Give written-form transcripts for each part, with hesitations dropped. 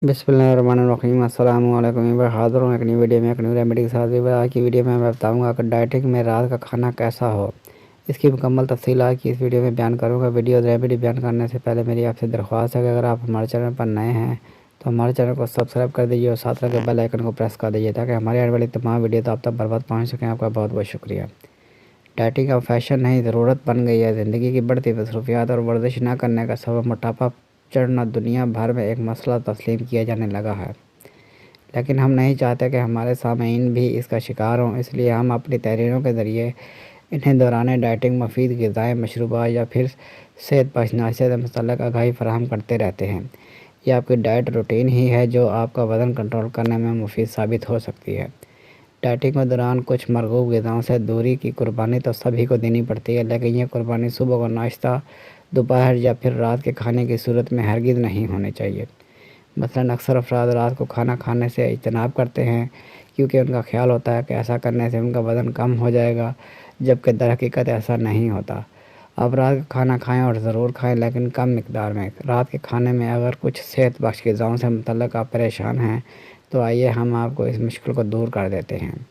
बिस्मिल्लाहिर्रहमानिर्रहीम। अस्सलाम वालेकुम। मैं हाज़िर हूँ एक नई वीडियो में, एक न्यू रेमेडी के साथ। आज की वीडियो में मैं बताऊंगा कि डाइटिंग में रात का खाना कैसा हो। इसकी मुकम्मल तफसील आज की इस वीडियो में बयान करूंगा। वीडियो रेमेडी बयान करने से पहले मेरी आपसे दरख्वास्त है कि अगर आप हमारे चैनल पर नए हैं तो हमारे चैनल को सब्सक्राइब कर दीजिए और साथ लगे बेल आइकन को प्रेस कर दीजिए ताकि हमारी आने वाली तमाम वीडियो तो आप तक बर्बाद पहुँच सकें। आपका बहुत बहुत शुक्रिया। डाइटिंग अब फैशन नहीं, ज़रूरत बन गई है। ज़िंदगी की बढ़ती मसरूफियात और वर्जिश न करने का सबब मोटापा चढ़ना दुनिया भर में एक मसला तस्लीम किया जाने लगा है, लेकिन हम नहीं चाहते कि हमारे सामीन भी इसका शिकार हों। इसलिए हम अपनी तहरीरों के ज़रिए इन्हें दौरान डाइटिंग मुफीद ग़िज़ाएँ, मशरूबात या फिर सेहत बख्श नाश्ते से मुतल्लिक़ आगाही फराहम करते रहते हैं। यह आपकी डाइट रूटीन ही है जो आपका वज़न कंट्रोल करने में मुफीद साबित हो सकती है। डाइटिंग के दौरान कुछ मरगूब ग़िज़ाओं से दूरी की कुर्बानी तो सभी को देनी पड़ती है, लेकिन यह कुर्बानी सुबह का नाश्ता, दोपहर या फिर रात के खाने की सूरत में हरगिज़ नहीं होनी चाहिए। मसलन अक्सर अफराद रात को खाना खाने से इज्तनाब करते हैं क्योंकि उनका ख्याल होता है कि ऐसा करने से उनका वज़न कम हो जाएगा, जबकि दरहकीकत ऐसा नहीं होता। आप रात का खाना खाएं और ज़रूर खाएं, लेकिन कम मिकदार में। रात के खाने में अगर कुछ सेहत बख्श ग़िज़ाओं से मुतल्लिक़ आप परेशान हैं तो आइए हम आपको इस मुश्किल को दूर कर देते हैं।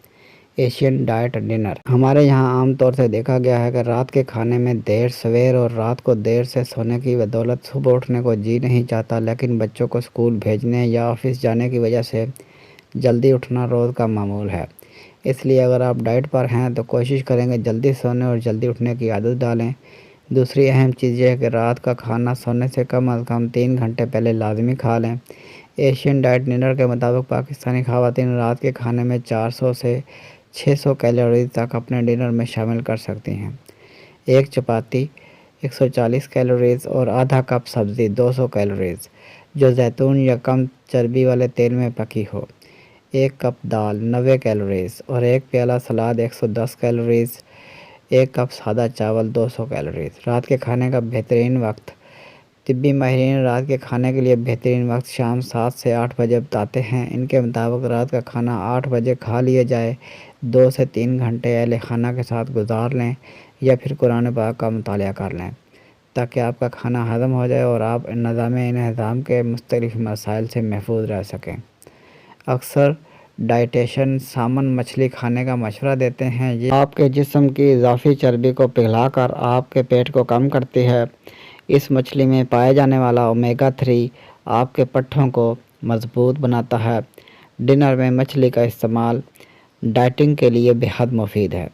Asian diet dinner. हमारे यहाँ आम तौर से देखा गया है कि रात के खाने में देर सवेर और रात को देर से सोने की बदौलत सुबह उठने को जी नहीं चाहता, लेकिन बच्चों को स्कूल भेजने या ऑफिस जाने की वजह से जल्दी उठना रोज़ का मामूल है। इसलिए अगर आप डाइट पर हैं तो कोशिश करेंगे जल्दी सोने और जल्दी उठने की आदत डालें। दूसरी अहम चीज़ यह है कि रात का खाना सोने से कम अज़ कम 3 घंटे पहले लाजमी खा लें। एशियन डाइट डिनर के मुताबिक पाकिस्तानी ख़वातीन रात के खाने में 400 से 600 कैलोरीज तक अपने डिनर में शामिल कर सकती हैं। एक चपाती 140 कैलोरीज और आधा कप सब्ज़ी 200 कैलोरीज जो जैतून या कम चर्बी वाले तेल में पकी हो। एक कप दाल 90 कैलोरीज और एक प्याला सलाद 110 कैलोरीज। एक कप सादा चावल 200 कैलोरीज। रात के खाने का बेहतरीन वक्त। तिब्बी माहिरीन रात के खाने के लिए बेहतरीन वक्त शाम 7 से 8 बजे बताते हैं। इनके मुताबिक रात का खाना 8 बजे खा लिया जाए। 2 से 3 घंटे अहले खाना के साथ गुजार लें या फिर कुरान पाक का मुतालिया कर लें ताकि आपका खाना हज़म हो जाए और आप इंतज़ाम के मुख्तलिफ़ मसाइल से महफूज रह सकें। अक्सर डाइटिशियन सामन मछली खाने का मशवरा देते हैं। ये आपके जिस्म की इजाफी चर्बी को पिघलाकर आपके पेट को कम करती है। इस मछली में पाए जाने वाला ओमेगा 3 आपके पट्ठों को मजबूत बनाता है। डिनर में मछली का इस्तेमाल डाइटिंग के लिए बेहद मुफीद है।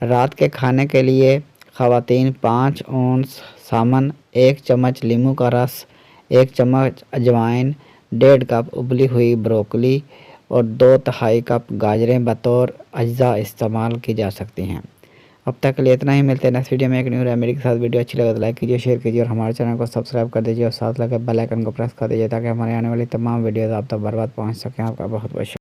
रात के खाने के लिए ख़वातीन 5 औंस सामन, 1 चम्मच लीमू का रस, 1 चम्मच अजवाइन, 1.5 कप उबली हुई ब्रोकली और 2/3 कप गाजरें बतौर अज्जा इस्तेमाल की जा सकती हैं। अब तक के लिए इतना ही। मिलते हैं नेक्स्ट वीडियो में एक न्यू रेमेडी के साथ। वीडियो अच्छी लगे तो लाइक कीजिए, शेयर कीजिए और हमारे चैनल को सब्सक्राइब कर दीजिए और साथ लगे बेल आइकन को प्रेस कर दीजिए ताकि हमारे आने वाली तमाम वीडियोज़ आप तक बर्बाद पहुँच सकें। आपका बहुत बहुत